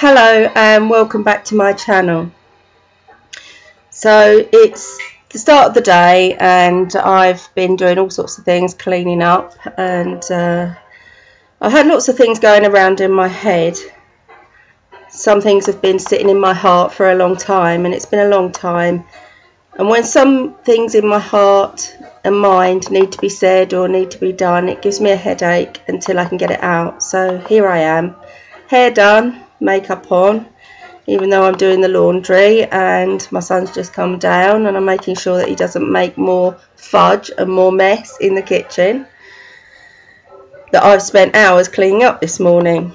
Hello and welcome back to my channel. So it's the start of the day and I've been doing all sorts of things, cleaning up, and I had lots of things going around in my head. Some things have been sitting in my heart for a long time, and it's been a long time, and when some things in my heart and mind need to be said or need to be done, it gives me a headache until I can get it out. So here I am, hair done, makeup on, even though I'm doing the laundry, and my son's just come down and I'm making sure that he doesn't make more fudge and more mess in the kitchen that I've spent hours cleaning up this morning.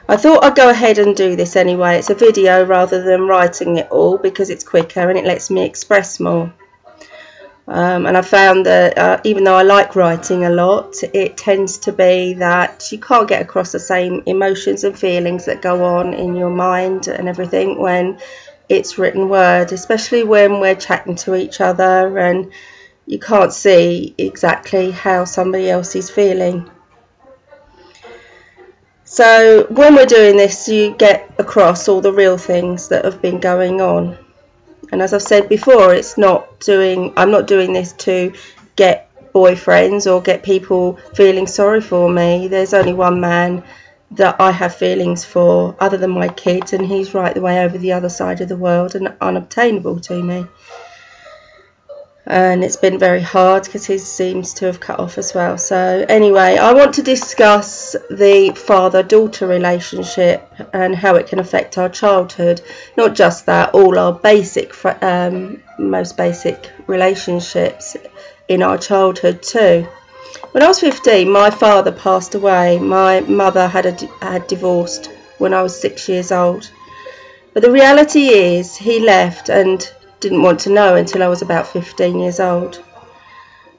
I thought I'd go ahead and do this anyway. It's a video rather than writing it all because it's quicker and it lets me express more. And I found that even though I like writing a lot, it tends to be that you can't get across the same emotions and feelings that go on in your mind and everything when it's written word, especially when we're chatting to each other and you can't see exactly how somebody else is feeling. So when we're doing this, you get across all the real things that have been going on. And as I've said before, I'm not doing this to get boyfriends or get people feeling sorry for me. There's only one man that I have feelings for other than my kids, and he's right the way over the other side of the world and unobtainable to me. And it's been very hard because his seems to have cut off as well. So anyway, I want to discuss the father-daughter relationship and how it can affect our childhood. Not just that, all our most basic relationships in our childhood too. When I was 15, my father passed away. My mother had divorced when I was 6 years old. But the reality is he left and didn't want to know until I was about 15 years old,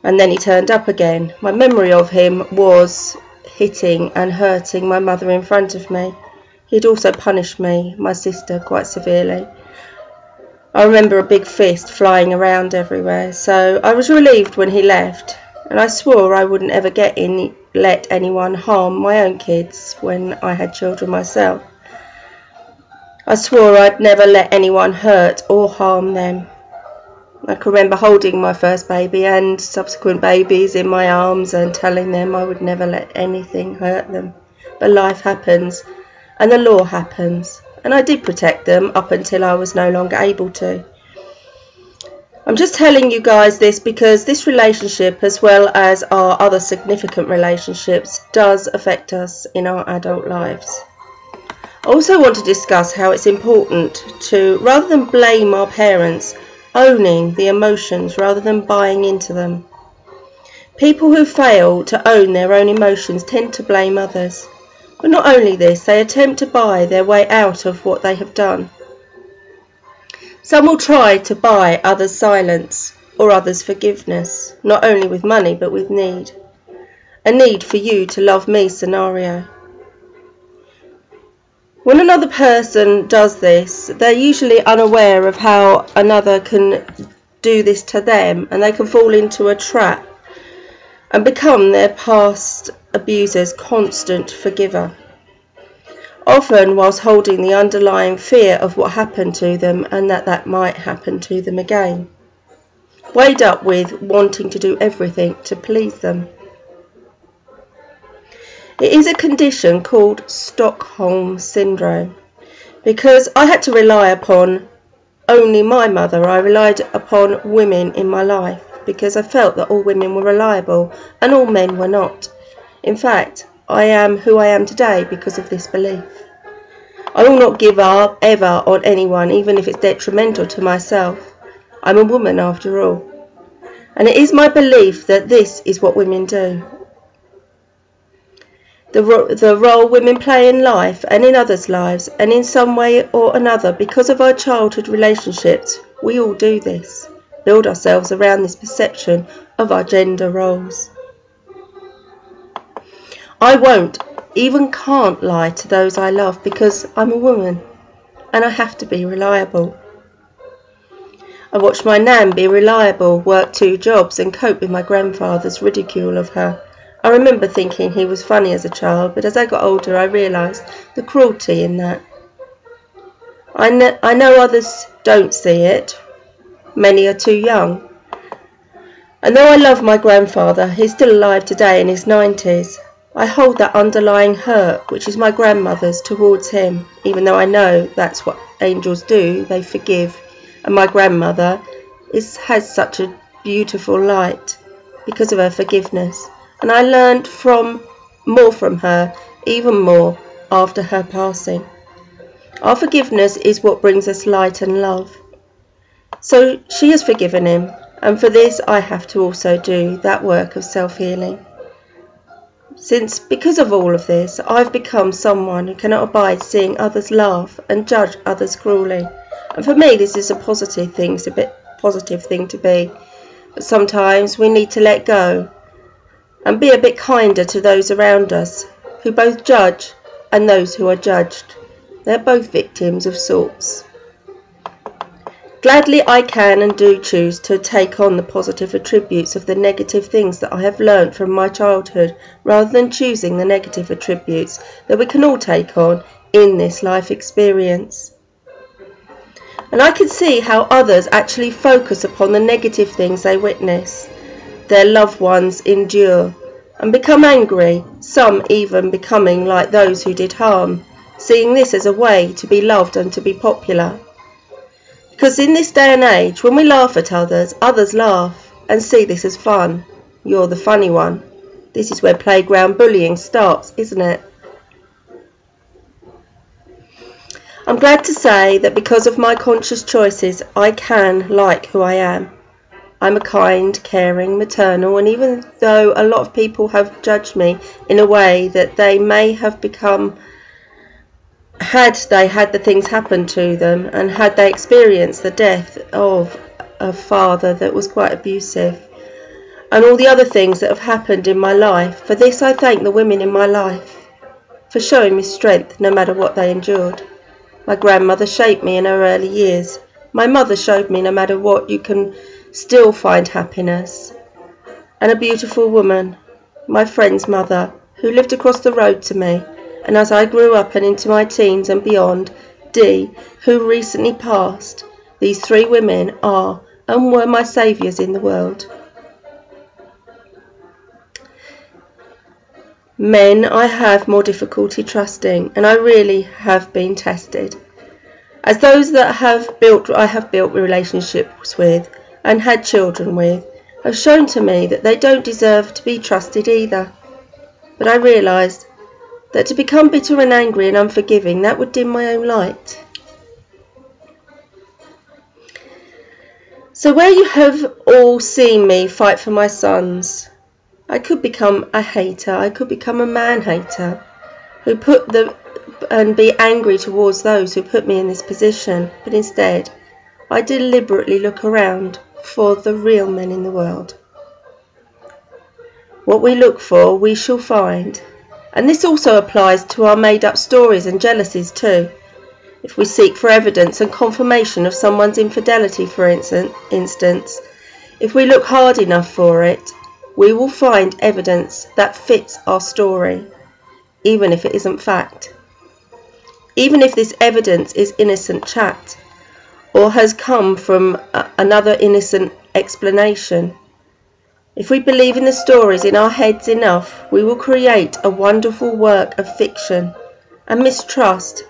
and then he turned up again. My memory of him was hitting and hurting my mother in front of me. He'd also punished me, my sister, quite severely. I remember a big fist flying around everywhere, so I was relieved when he left, and I swore I wouldn't ever let anyone harm my own kids when I had children myself. I swore I'd never let anyone hurt or harm them. I can remember holding my first baby and subsequent babies in my arms and telling them I would never let anything hurt them. But life happens and the law happens, and I did protect them up until I was no longer able to. I'm just telling you guys this because this relationship, as well as our other significant relationships, does affect us in our adult lives. I also want to discuss how it's important to, rather than blame our parents, owning the emotions rather than buying into them. People who fail to own their own emotions tend to blame others. But not only this, they attempt to buy their way out of what they have done. Some will try to buy others' silence or others' forgiveness, not only with money but with need. A need for you to love me scenario. When another person does this, they're usually unaware of how another can do this to them, and they can fall into a trap and become their past abuser's constant forgiver, often whilst holding the underlying fear of what happened to them and that might happen to them again, weighed up with wanting to do everything to please them. It is a condition called Stockholm Syndrome. Because I had to rely upon only my mother, I relied upon women in my life because I felt that all women were reliable and all men were not. In fact, I am who I am today because of this belief. I will not give up ever on anyone, even if it's detrimental to myself. I'm a woman after all. And it is my belief that this is what women do. The role women play in life and in others' lives, and in some way or another, because of our childhood relationships, we all do this, build ourselves around this perception of our gender roles. I won't, even can't lie to those I love because I'm a woman and I have to be reliable. I watched my nan be reliable, work 2 jobs and cope with my grandfather's ridicule of her. I remember thinking he was funny as a child, but as I got older I realised the cruelty in that. I know others don't see it. Many are too young. And though I love my grandfather, he's still alive today in his 90s, I hold that underlying hurt, which is my grandmother's, towards him, even though I know that's what angels do, they forgive. And my grandmother has such a beautiful light because of her forgiveness. And I learned more from her, even more, after her passing. Our forgiveness is what brings us light and love. So she has forgiven him, and for this I have to also do that work of self-healing. Because of all of this, I've become someone who cannot abide seeing others laugh and judge others cruelly. And for me, this is a positive thing to be. But sometimes we need to let go and be a bit kinder to those around us who both judge and those who are judged. They're both victims of sorts. Gladly I can and do choose to take on the positive attributes of the negative things that I have learnt from my childhood, rather than choosing the negative attributes that we can all take on in this life experience. And I can see how others actually focus upon the negative things they witness, their loved ones endure, and become angry, some even becoming like those who did harm, seeing this as a way to be loved and to be popular. Because in this day and age, when we laugh at others, others laugh and see this as fun. You're the funny one. This is where playground bullying starts, isn't it? I'm glad to say that because of my conscious choices, I can like who I am. I'm a kind, caring, maternal, and even though a lot of people have judged me in a way that they may have become had they had the things happen to them, and had they experienced the death of a father that was quite abusive, and all the other things that have happened in my life, for this I thank the women in my life for showing me strength no matter what they endured. My grandmother shaped me in her early years. My mother showed me no matter what, you can still find happiness. And a beautiful woman, my friend's mother, who lived across the road to me. And as I grew up and into my teens and beyond, Dee, who recently passed, these three women are and were my saviours in the world. Men I have more difficulty trusting, and I really have been tested. As those that I have built relationships with and had children with have shown to me that they don't deserve to be trusted either. But I realised that to become bitter and angry and unforgiving, that would dim my own light. So where you have all seen me fight for my sons, I could become a hater, I could become a man-hater, and be angry towards those who put me in this position, but instead, I deliberately look around for the real men in the world. What we look for, we shall find. And this also applies to our made-up stories and jealousies too. If we seek for evidence and confirmation of someone's infidelity, for instance, if we look hard enough for it, we will find evidence that fits our story, even if it isn't fact. Even if this evidence is innocent chat, or has come from another innocent explanation. If we believe in the stories in our heads enough, we will create a wonderful work of fiction and mistrust,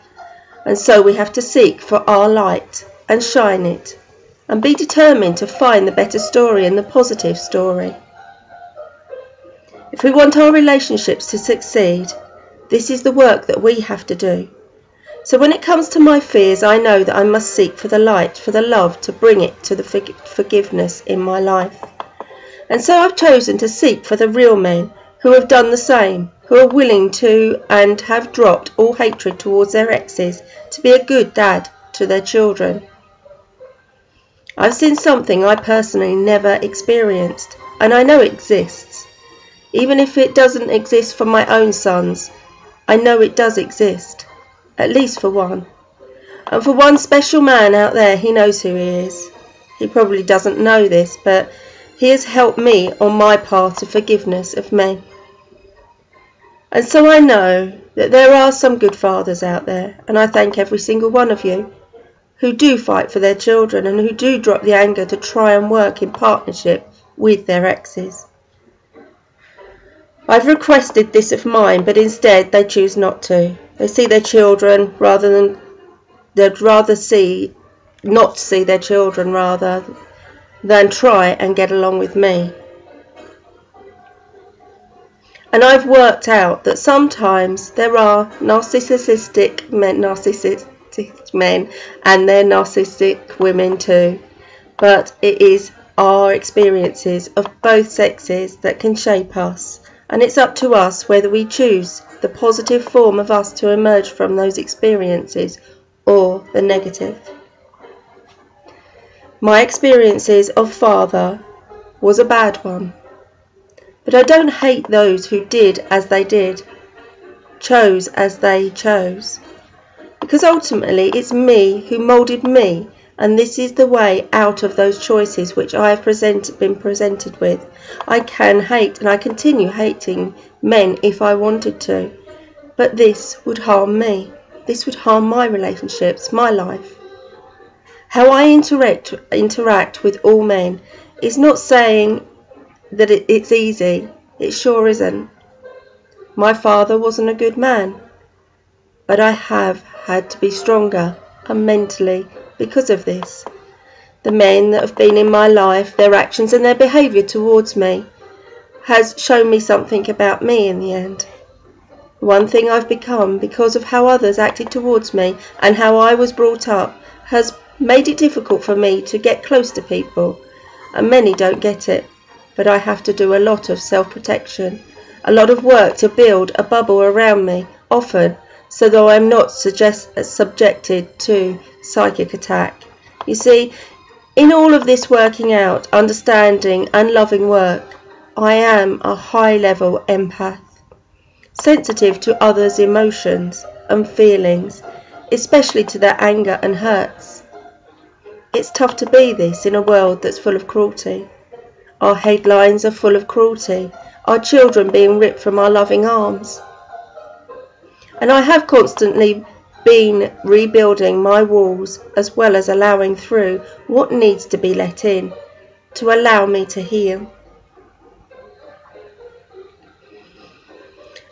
and so we have to seek for our light and shine it, and be determined to find the better story and the positive story. If we want our relationships to succeed, this is the work that we have to do. So when it comes to my fears, I know that I must seek for the light, for the love, to bring it to the forgiveness in my life. And so I've chosen to seek for the real men who have done the same, who are willing to and have dropped all hatred towards their exes to be a good dad to their children. I've seen something I personally never experienced, and I know it exists. Even if it doesn't exist for my own sons, I know it does exist, at least for one. And for one special man out there, he knows who he is. He probably doesn't know this, but he has helped me on my path to forgiveness of men. And so I know that there are some good fathers out there, and I thank every single one of you who do fight for their children and who do drop the anger to try and work in partnership with their exes. I've requested this of mine, but instead they choose not to. They see their children they'd rather not see their children rather than try and get along with me. And I've worked out that sometimes there are narcissistic men and they're narcissistic women too. But it is our experiences of both sexes that can shape us. And it's up to us whether we choose the positive form of us to emerge from those experiences or the negative. My experiences of father was a bad one. But I don't hate those who did as they did, chose as they chose. Because ultimately it's me who moulded me, and this is the way out of those choices which I have been presented with. I can hate, and I continue hating men if I wanted to, but this would harm me. This would harm my relationships, my life. How I interact with all men is not saying that it's easy. It sure isn't. My father wasn't a good man, but I have had to be stronger and mentally because of this. The men that have been in my life, their actions and their behaviour towards me has shown me something about me in the end. One thing I've become because of how others acted towards me and how I was brought up has made it difficult for me to get close to people, and many don't get it. But I have to do a lot of self-protection, a lot of work to build a bubble around me, often so that I'm not subjected to psychic attack. You see, in all of this working out, understanding and loving work, I am a high-level empath, sensitive to others' emotions and feelings, especially to their anger and hurts. It's tough to be this in a world that's full of cruelty. Our headlines are full of cruelty, our children being ripped from our loving arms. And I have constantly been rebuilding my walls as well as allowing through what needs to be let in to allow me to heal.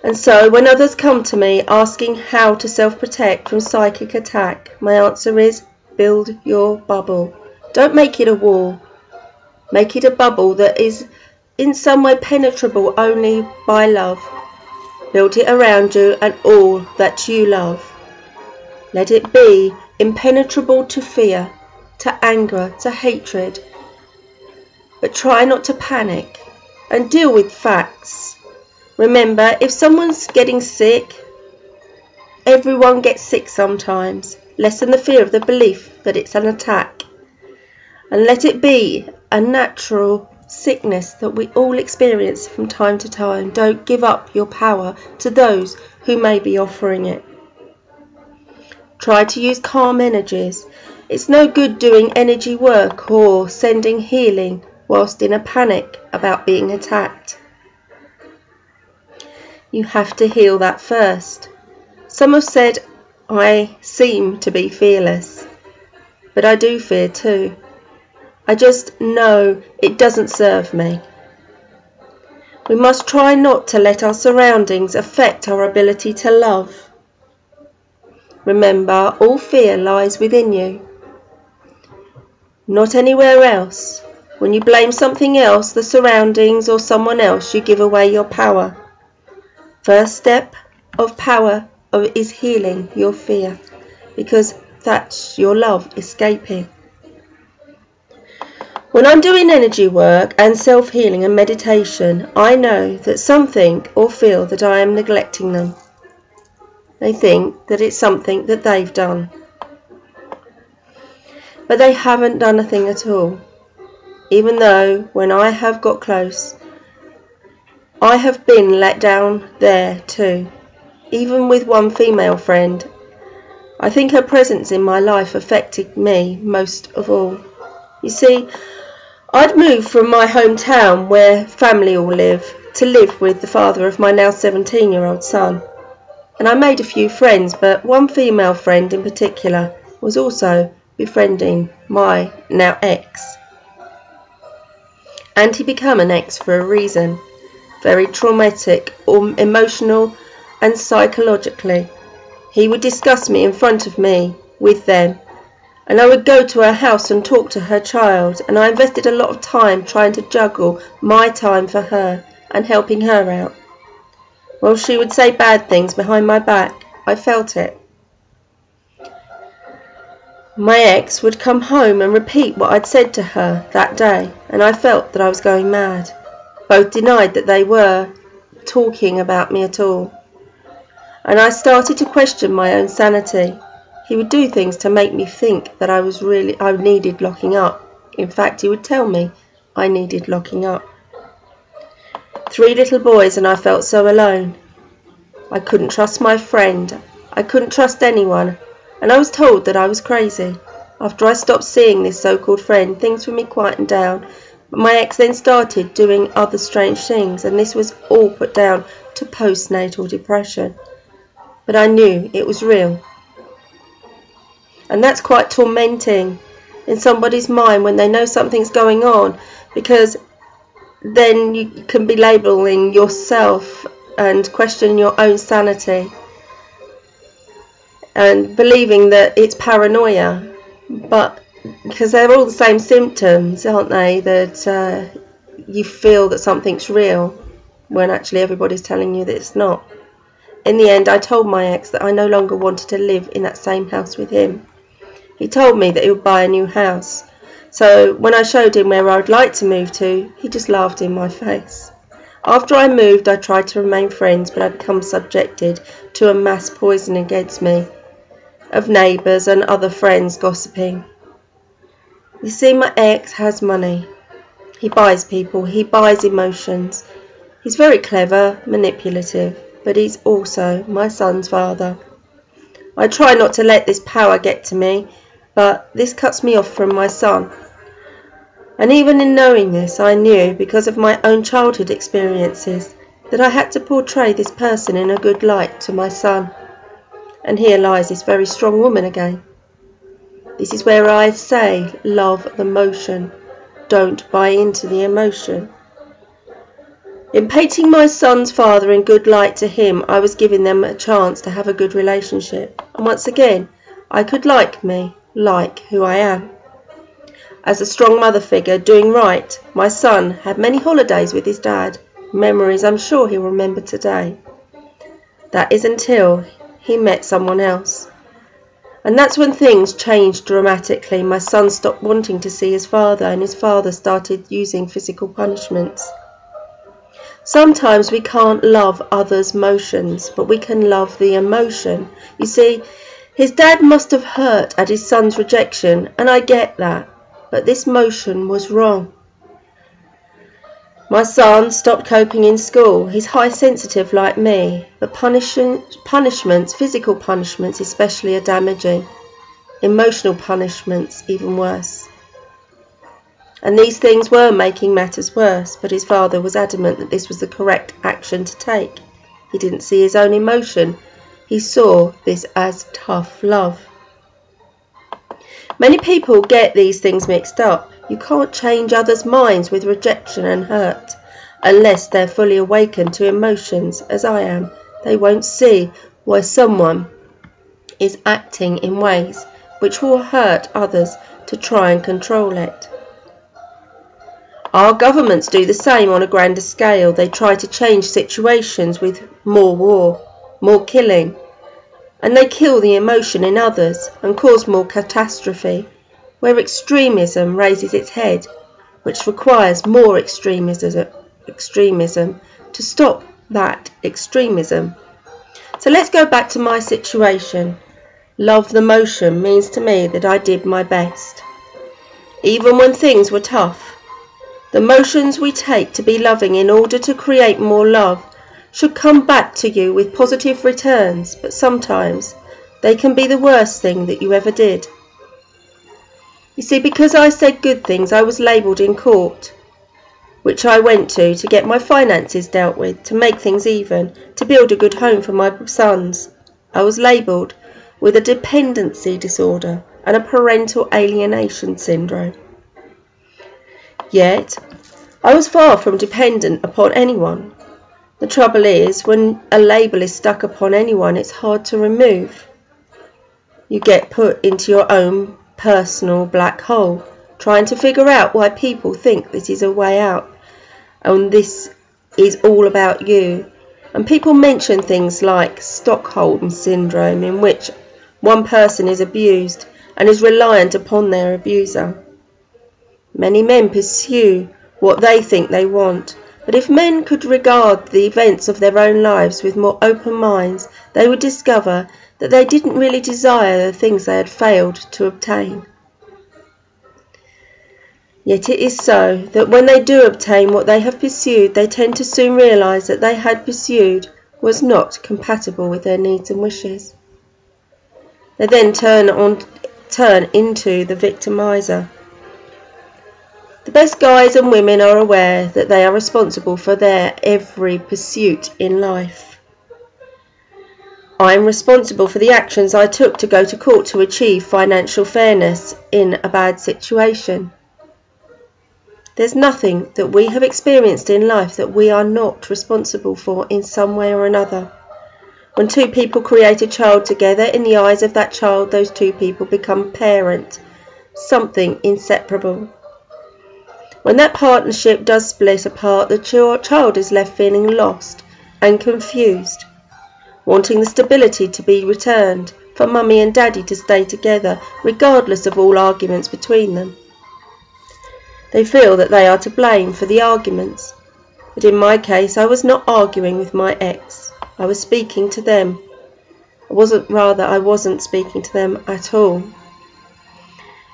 And so when others come to me asking how to self-protect from psychic attack, my answer is build your bubble. Don't make it a wall. Make it a bubble that is in some way penetrable only by love. Build it around you and all that you love. Let it be impenetrable to fear, to anger, to hatred. But try not to panic and deal with facts. Remember, if someone's getting sick, everyone gets sick sometimes. Lessen the fear of the belief that it's an attack. And let it be a natural sickness that we all experience from time to time. Don't give up your power to those who may be offering it. Try to use calm energies. It's no good doing energy work or sending healing whilst in a panic about being attacked. You have to heal that first. Some have said I seem to be fearless, but I do fear too. I just know it doesn't serve me. We must try not to let our surroundings affect our ability to love. Remember, all fear lies within you, not anywhere else. When you blame something else, the surroundings or someone else, you give away your power. First step of power is healing your fear, because that's your love escaping. When I'm doing energy work and self-healing and meditation, I know that some think or feel that I am neglecting them. They think that it's something that they've done. But they haven't done a thing at all. Even though when I have got close, I have been let down there too. Even with one female friend, I think her presence in my life affected me most of all. You see, I'd moved from my hometown where family all live to live with the father of my now 17-year-old son. And I made a few friends, but one female friend in particular was also befriending my now ex. And he became an ex for a reason. Very traumatic, emotional and psychologically. He would discuss me in front of me with them, and I would go to her house and talk to her child, and I invested a lot of time trying to juggle my time for her and helping her out. Well, she would say bad things behind my back. I felt it. My ex would come home and repeat what I'd said to her that day, and I felt that I was going mad. Both denied that they were talking about me at all. And I started to question my own sanity. He would do things to make me think that I needed locking up. In fact, he would tell me I needed locking up. 3 little boys, and I felt so alone. I couldn't trust my friend. I couldn't trust anyone, and I was told that I was crazy. After I stopped seeing this so-called friend, things for me quietened down, but my ex then started doing other strange things, and this was all put down to postnatal depression. But I knew it was real. And that's quite tormenting in somebody's mind when they know something's going on, because then you can be labelling yourself and questioning your own sanity and believing that it's paranoia. But because they're all the same symptoms, aren't they, that you feel that something's real when actually everybody's telling you that it's not. In the end, I told my ex that I no longer wanted to live in that same house with him. He told me that he would buy a new house. So when I showed him where I would like to move to, he just laughed in my face. After I moved, I tried to remain friends, but I became subjected to a mass poisoning against me of neighbours and other friends gossiping. You see, my ex has money. He buys people, he buys emotions. He's very clever, manipulative, but he's also my son's father. I try not to let this power get to me, but this cuts me off from my son. And even in knowing this, I knew, because of my own childhood experiences, that I had to portray this person in a good light to my son. And here lies this very strong woman again. This is where I say, love the motion. Don't buy into the emotion. In painting my son's father in good light to him, I was giving them a chance to have a good relationship. And once again, I could like who I am. As a strong mother figure, doing right, my son had many holidays with his dad, memories I'm sure he'll remember today. That is until he met someone else. And that's when things changed dramatically. My son stopped wanting to see his father, and his father started using physical punishments. Sometimes we can't love others' motions, but we can love the emotion. You see, his dad must have hurt at his son's rejection, and I get that. But this motion was wrong. My son stopped coping in school. He's high sensitive like me, but punishments, physical punishments especially, are damaging. Emotional punishments even worse. And these things were making matters worse, but his father was adamant that this was the correct action to take. He didn't see his own emotion. He saw this as tough love. Many people get these things mixed up. You can't change others' minds with rejection and hurt. Unless they're fully awakened to emotions, as I am, they won't see why someone is acting in ways which will hurt others to try and control it. Our governments do the same on a grander scale. They try to change situations with more war, more killing. And they kill the emotion in others and cause more catastrophe, where extremism raises its head, which requires more extremism to stop that extremism. So let's go back to my situation. Love the motion means to me that I did my best. Even when things were tough, the motions we take to be loving in order to create more love should come back to you with positive returns, but sometimes they can be the worst thing that you ever did. You see, because I said good things, I was labelled in court. which I went to get my finances dealt with, to make things even, to build a good home for my sons. I was labelled with a dependency disorder and a parental alienation syndrome. Yet, I was far from dependent upon anyone. The trouble is, when a label is stuck upon anyone, it's hard to remove. You get put into your own personal black hole, trying to figure out why people think this is a way out, and this is all about you. And people mention things like Stockholm Syndrome, in which one person is abused and is reliant upon their abuser. Many men pursue what they think they want, but if men could regard the events of their own lives with more open minds, they would discover that they didn't really desire the things they had failed to obtain. Yet it is so that when they do obtain what they have pursued, they tend to soon realise that they had pursued was not compatible with their needs and wishes. They then turn into the victimizer. The best guys and women are aware that they are responsible for their every pursuit in life. I am responsible for the actions I took to go to court to achieve financial fairness in a bad situation. There's nothing that we have experienced in life that we are not responsible for in some way or another. When two people create a child together, in the eyes of that child, those two people become parent, something inseparable. When that partnership does split apart, the child is left feeling lost and confused, wanting the stability to be returned, for mummy and daddy to stay together, regardless of all arguments between them. They feel that they are to blame for the arguments, but in my case I was not arguing with my ex. I was speaking to them. I wasn't speaking to them at all.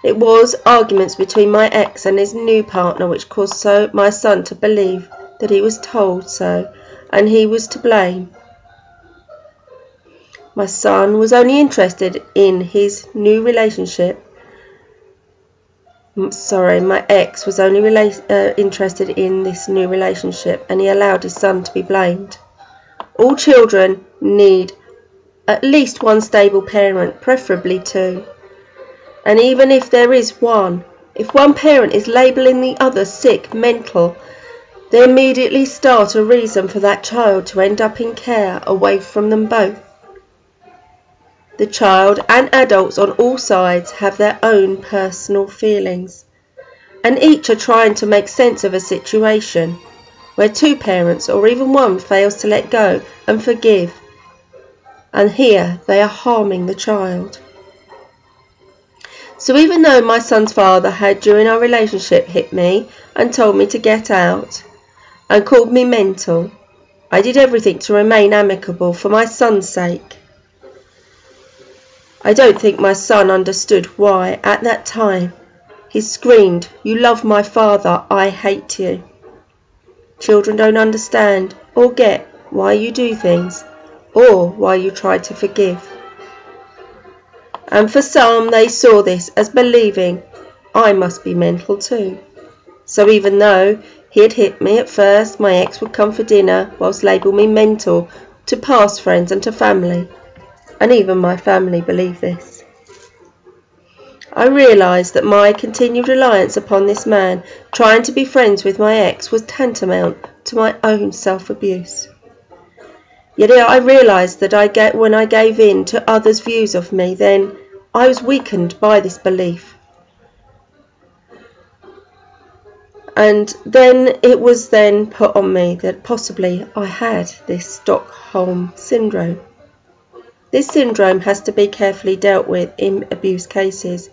It was arguments between my ex and his new partner which caused my son to believe that he was told so, and he was to blame. My son was only interested in his new relationship. My ex was only interested in this new relationship, and he allowed his son to be blamed. All children need at least one stable parent, preferably two. And even if there is one, if one parent is labelling the other sick, mental, they immediately start a reason for that child to end up in care away from them both. The child and adults on all sides have their own personal feelings, and each are trying to make sense of a situation where two parents or even one fails to let go and forgive, and here they are harming the child. So even though my son's father had during our relationship hit me and told me to get out and called me mental, I did everything to remain amicable for my son's sake. I don't think my son understood why, at that time, he screamed, "You love my father, I hate you." Children don't understand or get why you do things, or why you try to forgive. And for some, they saw this as believing I must be mental too. So even though he had hit me at first, my ex would come for dinner whilst label me mental to past friends and to family. And even my family believed this. I realised that my continued reliance upon this man, trying to be friends with my ex, was tantamount to my own self-abuse. Yet I realised that when I gave in to others' views of me, then I was weakened by this belief. And then it was then put on me that possibly I had this Stockholm Syndrome. This syndrome has to be carefully dealt with in abuse cases,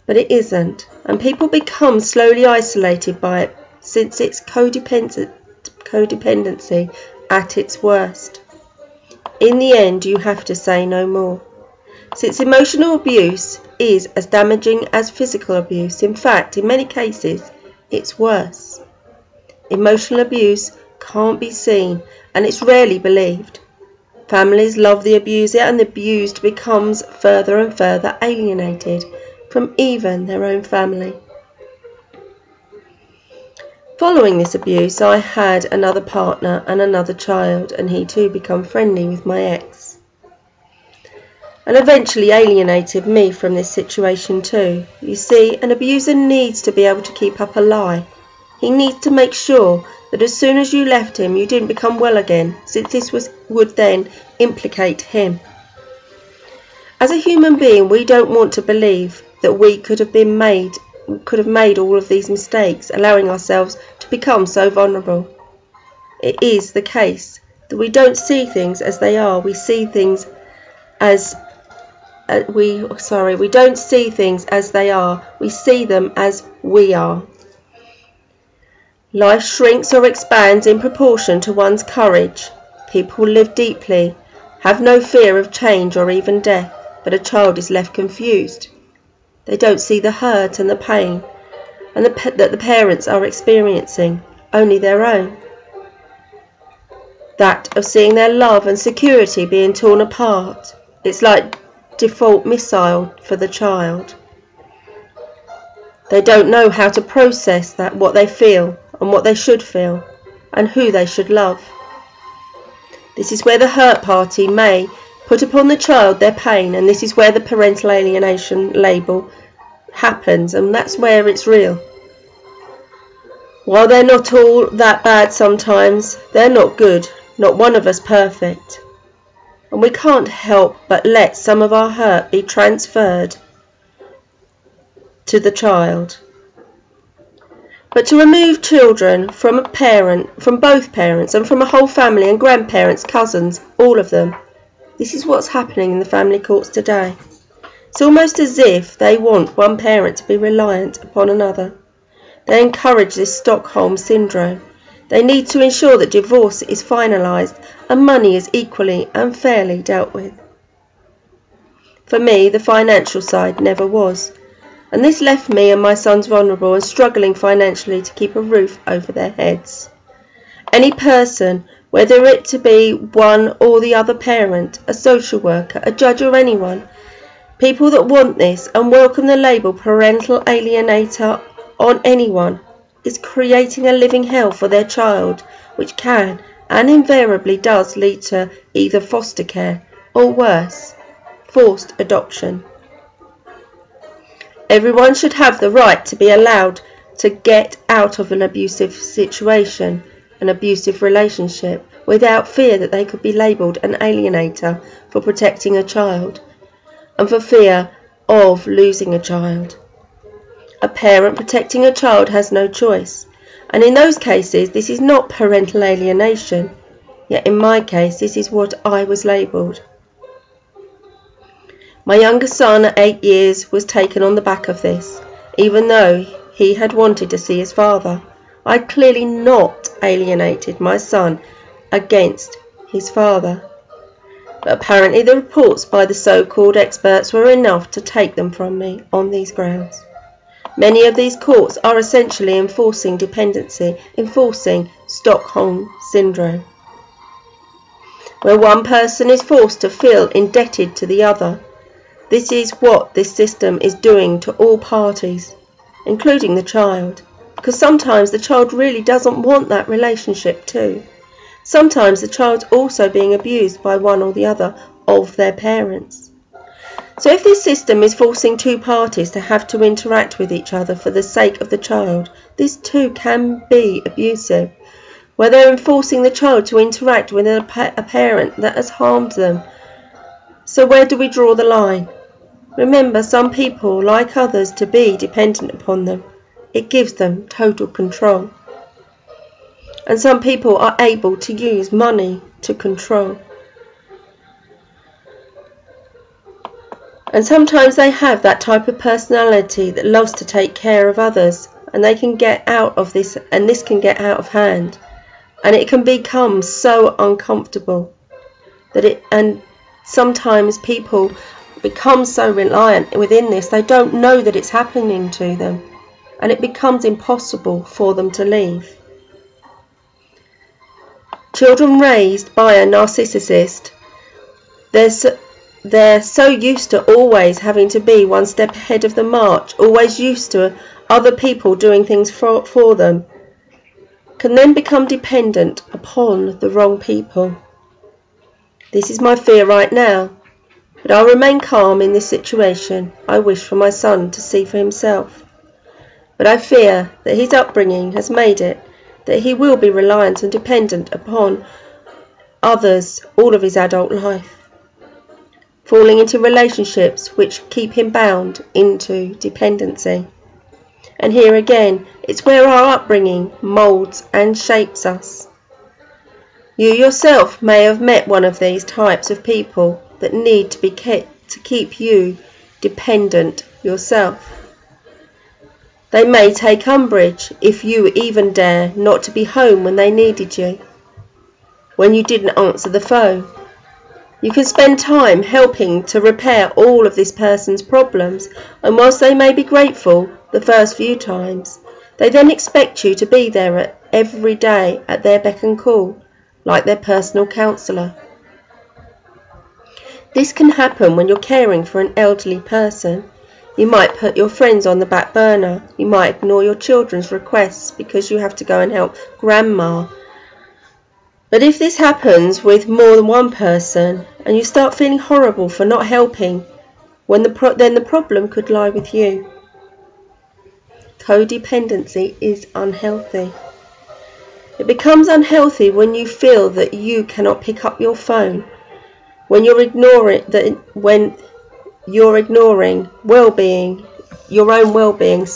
but it isn't, and people become slowly isolated by it since it's codependency at its worst. In the end, you have to say no more. Since emotional abuse is as damaging as physical abuse, in fact, in many cases, it's worse. Emotional abuse can't be seen, and it's rarely believed. Families love the abuser, and the abused becomes further and further alienated from even their own family. Following this abuse, I had another partner and another child, and he too became friendly with my ex, and eventually alienated me from this situation too. You see, an abuser needs to be able to keep up a lie. He needs to make sure that as soon as you left him, you didn't become well again, since this would then implicate him. As a human being, we don't want to believe that we could have made all of these mistakes, allowing ourselves to become so vulnerable. It is the case that we don't see things as they are. We see things as we don't see things as they are. We see them as we are. Life shrinks or expands in proportion to one's courage. People live deeply, have no fear of change or even death, but a child is left confused. They don't see the hurt and the pain and that the parents are experiencing, only their own. That of seeing their love and security being torn apart. It's like default missile for the child. They don't know how to process that, what they feel and what they should feel and who they should love. This is where the hurt party may put upon the child their pain, and this is where the parental alienation label happens, and that's where it's real. While they're not all that bad sometimes, they're not good, not one of us perfect. And we can't help but let some of our hurt be transferred to the child. But to remove children from a parent, from both parents, and from a whole family and grandparents, cousins, all of them, this is what's happening in the family courts today. It's almost as if they want one parent to be reliant upon another. They encourage this Stockholm syndrome. They need to ensure that divorce is finalised and money is equally and fairly dealt with. For me, the financial side never was, and this left me and my sons vulnerable and struggling financially to keep a roof over their heads. Any person, whether it to be one or the other parent, a social worker, a judge or anyone, people that want this and welcome the label parental alienator on anyone, is creating a living hell for their child, which can and invariably does lead to either foster care or worse, forced adoption. Everyone should have the right to be allowed to get out of an abusive situation, an abusive relationship, without fear that they could be labelled an alienator for protecting a child, and for fear of losing a child. A parent protecting a child has no choice, and in those cases this is not parental alienation, yet in my case this is what I was labelled. My younger son at 8 years was taken on the back of this, even though he had wanted to see his father. I clearly not alienated my son against his father, but apparently the reports by the so-called experts were enough to take them from me on these grounds. Many of these courts are essentially enforcing dependency, enforcing Stockholm Syndrome, where one person is forced to feel indebted to the other. This is what this system is doing to all parties, including the child, because sometimes the child really doesn't want that relationship too. Sometimes the child's also being abused by one or the other of their parents. So if this system is forcing two parties to have to interact with each other for the sake of the child, this too can be abusive, where they're enforcing the child to interact with a parent that has harmed them. So where do we draw the line? Remember, some people like others to be dependent upon them. It gives them total control. And some people are able to use money to control. And sometimes they have that type of personality that loves to take care of others, and they can get out of this, and this can get out of hand, and it can become so uncomfortable and sometimes people become so reliant within this, they don't know that it's happening to them, and it becomes impossible for them to leave. Children raised by a narcissist, they're so used to always having to be one step ahead of the march, always used to other people doing things for them. can then become dependent upon the wrong people. This is my fear right now, but I'll remain calm in this situation. I wish for my son to see for himself. But I fear that his upbringing has made it that he will be reliant and dependent upon others all of his adult life, falling into relationships which keep him bound into dependency. And here again, it's where our upbringing moulds and shapes us. You yourself may have met one of these types of people that need to be kept to keep you dependent yourself. They may take umbrage if you even dare not to be home when they needed you, when you didn't answer the phone. You can spend time helping to repair all of this person's problems, and whilst they may be grateful the first few times, they then expect you to be there every day at their beck and call, like their personal counsellor. This can happen when you're caring for an elderly person. You might put your friends on the back burner. You might ignore your children's requests because you have to go and help grandma. But if this happens with more than one person and you start feeling horrible for not helping, then the problem could lie with you. Codependency is unhealthy. It becomes unhealthy when you feel that you cannot pick up your phone, when you're ignoring well-being, your own well-being,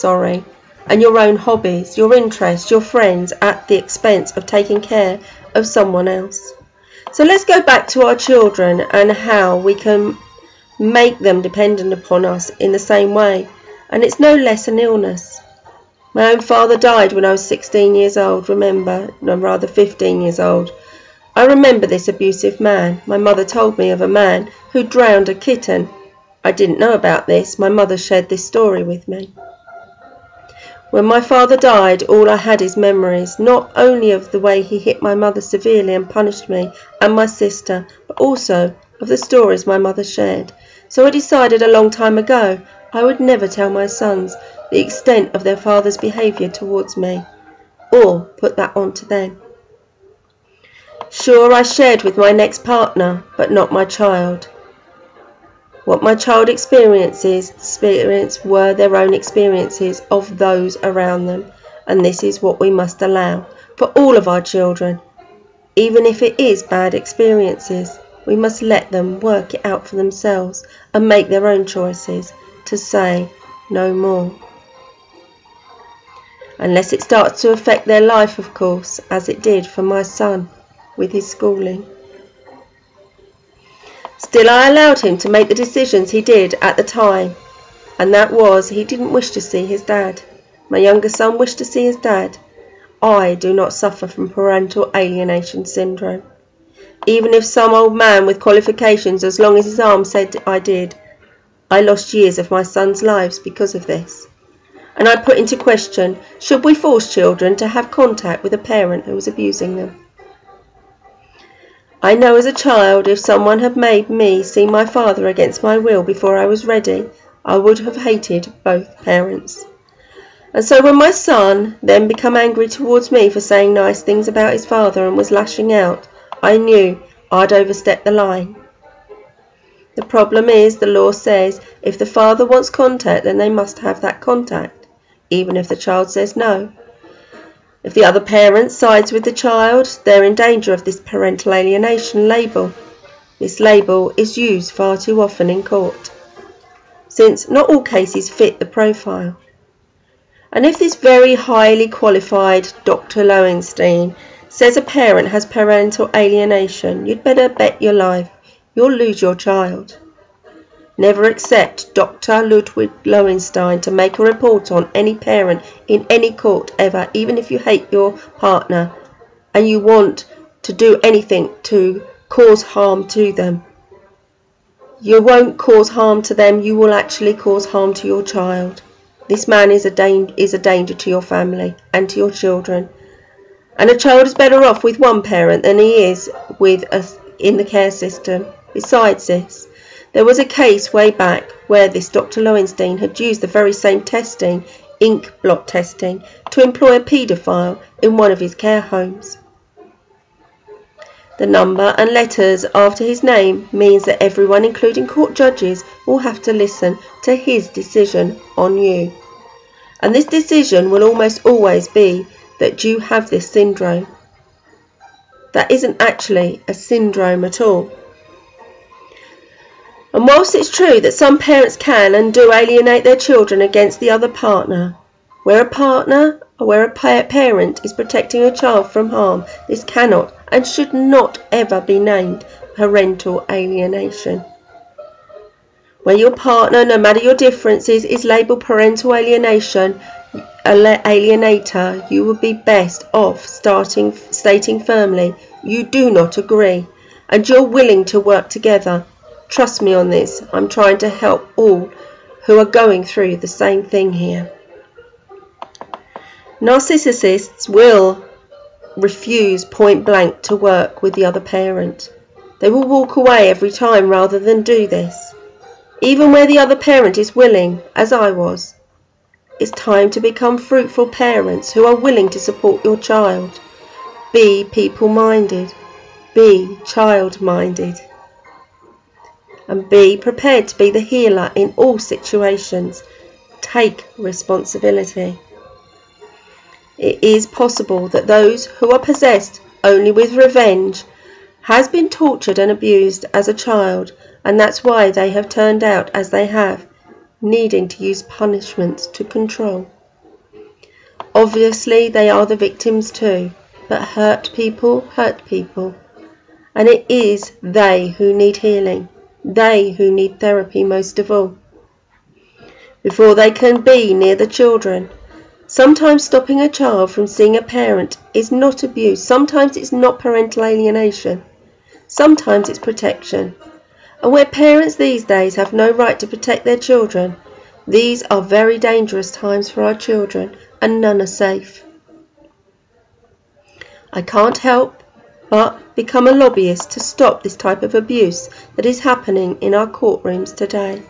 and your own hobbies, your interests, your friends at the expense of taking care of someone else. So let's go back to our children and how we can make them dependent upon us in the same way, and it's no less an illness. My own father died when I was 16 years old, 15 years old. I remember this abusive man. My mother told me of a man who drowned a kitten. I didn't know about this. My mother shared this story with me. When my father died, all I had is memories, not only of the way he hit my mother severely and punished me and my sister, but also of the stories my mother shared. So I decided a long time ago I would never tell my sons the extent of their father's behaviour towards me, or put that on to them. Sure, I shared with my next partner, but not my child. What my child experienced were their own experiences of those around them, and this is what we must allow for all of our children. Even if it is bad experiences, we must let them work it out for themselves and make their own choices to say no more. Unless it starts to affect their life, of course, as it did for my son with his schooling. Still, I allowed him to make the decisions he did at the time, and that was he didn't wish to see his dad. My younger son wished to see his dad. I do not suffer from parental alienation syndrome. Even if some old man with qualifications as long as his arm said I did, I lost years of my son's lives because of this. And I put into question, should we force children to have contact with a parent who was abusing them? I know as a child, if someone had made me see my father against my will before I was ready, I would have hated both parents. And so when my son then became angry towards me for saying nice things about his father and was lashing out, I knew I'd overstepped the line. The problem is, the law says, if the father wants contact, then they must have that contact, even if the child says no. If the other parent sides with the child, they're in danger of this parental alienation label. This label is used far too often in court, since not all cases fit the profile. And if this very highly qualified Dr. Lowenstein says a parent has parental alienation, you'd better bet your life you'll lose your child. Never accept Dr. Ludwig Lowenstein to make a report on any parent in any court ever, even if you hate your partner and you want to do anything to cause harm to them. You won't cause harm to them, you will actually cause harm to your child. This man is a danger to your family and to your children. And a child is better off with one parent than he is in the care system. Besides this, there was a case way back where this Dr. Lowenstein had used the very same testing ink blot testing to employ a paedophile in one of his care homes. The number and letters after his name means that everyone, including court judges, will have to listen to his decision on you. And this decision will almost always be that you have this syndrome. That isn't actually a syndrome at all. And whilst it's true that some parents can and do alienate their children against the other partner, where a parent is protecting a child from harm, this cannot and should not ever be named parental alienation. Where your partner, no matter your differences, is labelled parental alienator, you would be best off stating firmly you do not agree and you're willing to work together. Trust me on this. I'm trying to help all who are going through the same thing here. Narcissists will refuse point blank to work with the other parent. They will walk away every time rather than do this, even where the other parent is willing, as I was. It's time to become fruitful parents who are willing to support your child. Be people-minded. Be child-minded. And be prepared to be the healer in all situations. Take responsibility. It is possible that those who are possessed only with revenge has been tortured and abused as a child, and that's why they have turned out as they have, needing to use punishments to control. Obviously, they are the victims too, but hurt people, and it is they who need healing, they who need therapy most of all. Before they can be near the children, sometimes stopping a child from seeing a parent is not abuse. Sometimes it's not parental alienation. Sometimes it's protection. And where parents these days have no right to protect their children, these are very dangerous times for our children, and none are safe. I can't help but become a lobbyist to stop this type of abuse that is happening in our courtrooms today.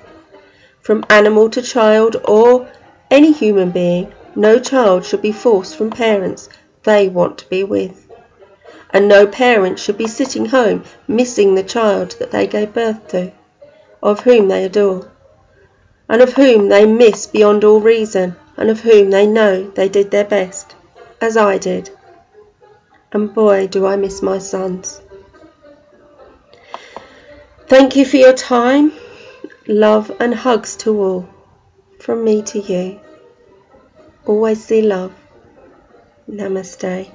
From animal to child or any human being, no child should be forced from parents they want to be with. And no parent should be sitting home missing the child that they gave birth to, of whom they adore, and of whom they miss beyond all reason, and of whom they know they did their best, as I did. And boy, do I miss my sons. Thank you for your time. Love and hugs to all. From me to you. Always see love. Namaste.